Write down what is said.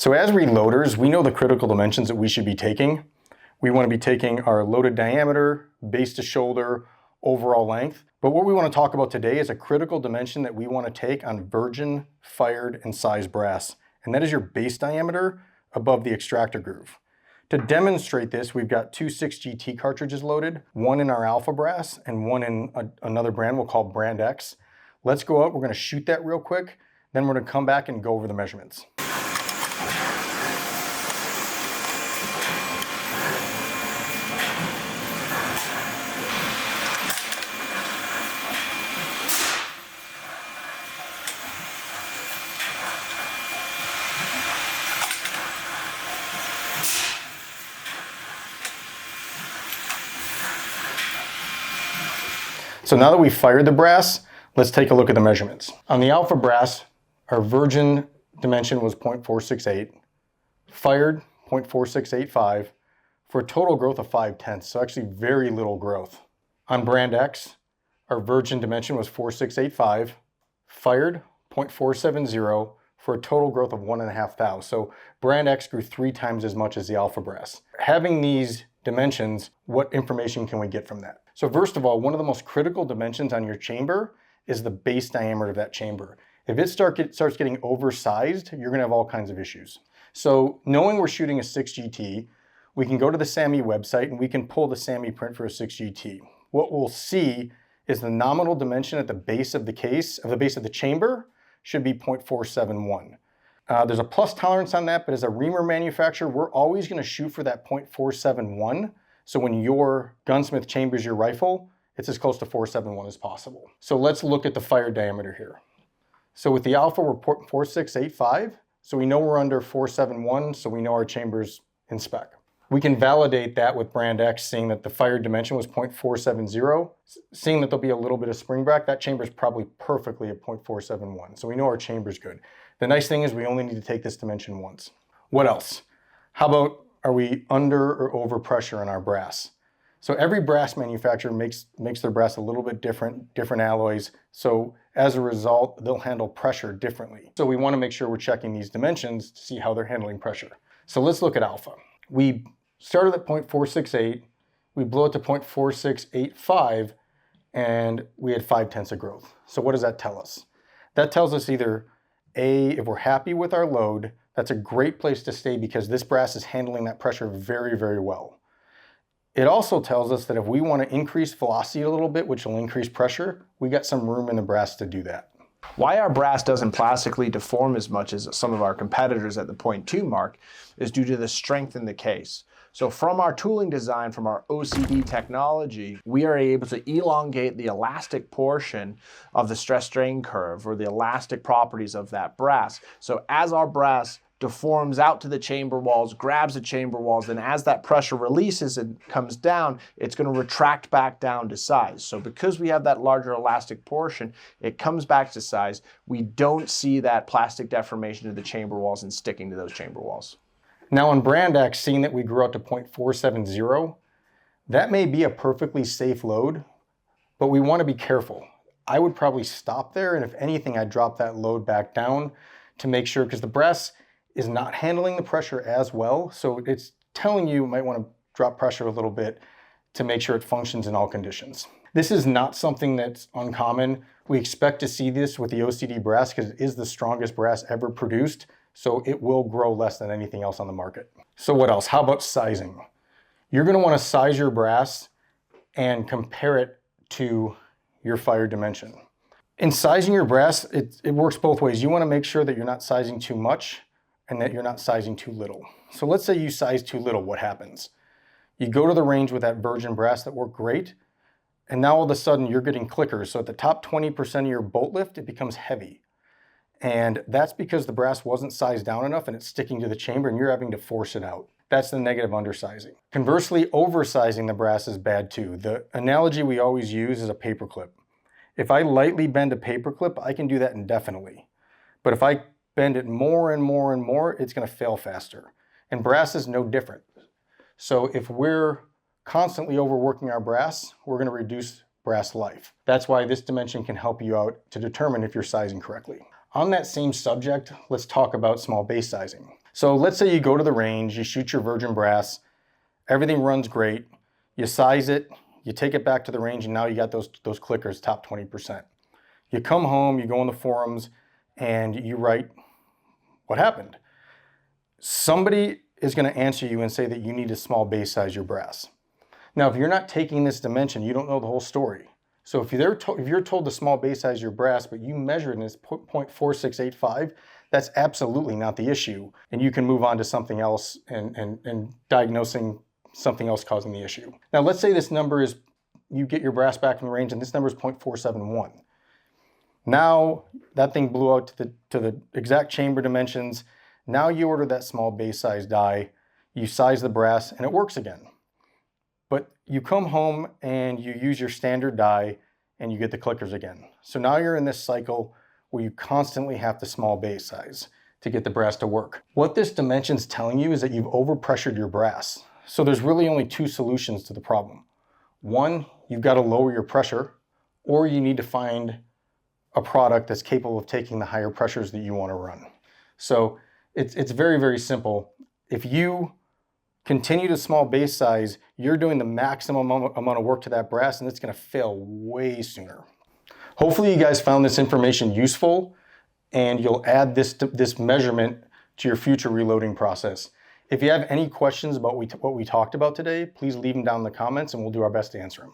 So as reloaders, we know the critical dimensions that we should be taking. We want to be taking our loaded diameter, base to shoulder, overall length. But what we want to talk about today is a critical dimension that we want to take on virgin, fired, and sized brass. And that is your base diameter above the extractor groove. To demonstrate this, we've got two 6GT cartridges loaded, one in our Alpha brass and one in another brand we'll call Brand X. Let's go out, we're going to shoot that real quick, then we're going to come back and go over the measurements. So now that we've fired the brass, let's take a look at the measurements. On the Alpha brass, our virgin dimension was 0.468, fired 0.4685, for a total growth of 0.5, so actually very little growth. On Brand X, our virgin dimension was 0.4685, fired 0.470, for a total growth of 1.5 thou. So Brand X grew 3 times as much as the Alpha brass. Having these dimensions, what information can we get from that? So first of all, one of the most critical dimensions on your chamber is the base diameter of that chamber. If it starts getting oversized, you're gonna have all kinds of issues. So knowing we're shooting a 6GT, we can go to the SAMI website and we can pull the SAMI print for a 6GT. What we'll see is the nominal dimension at the base of the case, of the base of the chamber, should be 0.471. There's a plus tolerance on that, but as a reamer manufacturer, we're always gonna shoot for that 0.471. So when your gunsmith chambers your rifle, it's as close to 471 as possible. So let's look at the fire diameter here. So with the Alpha, we're 0.4685. So we know we're under 471, so we know our chamber's in spec. We can validate that with Brand X, seeing that the fire dimension was 0.470. Seeing that there'll be a little bit of spring back, that chamber's probably perfectly at 0.471. So we know our chamber's good. The nice thing is we only need to take this dimension once. What else? How about, are we under or over pressure on our brass? So every brass manufacturer makes their brass a little bit different alloys. So as a result, they'll handle pressure differently. So we want to make sure we're checking these dimensions to see how they're handling pressure. So let's look at Alpha. We started at 0.468, we blew it to 0.4685, and we had 0.5 of growth. So what does that tell us? That tells us either A, if we're happy with our load, that's a great place to stay because this brass is handling that pressure very, very well. It also tells us that if we want to increase velocity a little bit, which will increase pressure, we got some room in the brass to do that. Why our brass doesn't plastically deform as much as some of our competitors at the 0.2 mark is due to the strength in the case. So from our tooling design, from our OCD technology, we are able to elongate the elastic portion of the stress strain curve, or the elastic properties of that brass. So as our brass deforms out to the chamber walls, grabs the chamber walls, and as that pressure releases and comes down, it's going to retract back down to size. So because we have that larger elastic portion, it comes back to size. We don't see that plastic deformation of the chamber walls and sticking to those chamber walls. Now on Brand X, seeing that we grew out to 0.470, that may be a perfectly safe load, but we want to be careful. I would probably stop there, and if anything, I'd drop that load back down to make sure, because the brass is not handling the pressure as well, so it's telling you might want to drop pressure a little bit to make sure it functions in all conditions. This is not something that's uncommon. We expect to see this with the OCD brass because it is the strongest brass ever produced, so it will grow less than anything else on the market. So what else? How about sizing? You're going to want to size your brass and compare it to your fire dimension. In sizing your brass, it works both ways. You want to make sure that you're not sizing too much and that you're not sizing too little. So let's say you size too little, what happens? You go to the range with that virgin brass that worked great, and now all of a sudden you're getting clickers. So at the top 20% of your bolt lift, it becomes heavy. And that's because the brass wasn't sized down enough and it's sticking to the chamber and you're having to force it out. That's the negative undersizing. Conversely, oversizing the brass is bad too. The analogy we always use is a paperclip. If I lightly bend a paperclip, I can do that indefinitely. But if I bend it more and more and more, it's going to fail faster. And brass is no different. So if we're constantly overworking our brass, we're going to reduce brass life. That's why this dimension can help you out to determine if you're sizing correctly. On that same subject, let's talk about small base sizing. So let's say you go to the range, you shoot your virgin brass, everything runs great, you size it, you take it back to the range, and now you got those clickers top 20%. You come home, you go on the forums, and you write what happened. Somebody is going to answer you and say that you need to small base size your brass. Now, if you're not taking this dimension, you don't know the whole story. So if you're told to small base size your brass, but you measure it and it's 0.4685, that's absolutely not the issue. And you can move on to something else and diagnosing something else causing the issue. Now, let's say this number is, you get your brass back from the range and this number is 0.471. Now, that thing blew out to the exact chamber dimensions. Now you order that small base size die, you size the brass, and it works again. But you come home and you use your standard die and you get the clickers again. So now you're in this cycle where you constantly have to small base size to get the brass to work. What this dimension's telling you is that you've overpressured your brass. So there's really only two solutions to the problem. One, you've got to lower your pressure, or you need to find a product that's capable of taking the higher pressures that you want to run. So it's very, very simple. If you continue to small base size, you're doing the maximum amount of work to that brass, and it's going to fail way sooner. Hopefully you guys found this information useful, and you'll add this measurement to your future reloading process. If you have any questions about what we talked about today, please leave them down in the comments and we'll do our best to answer them.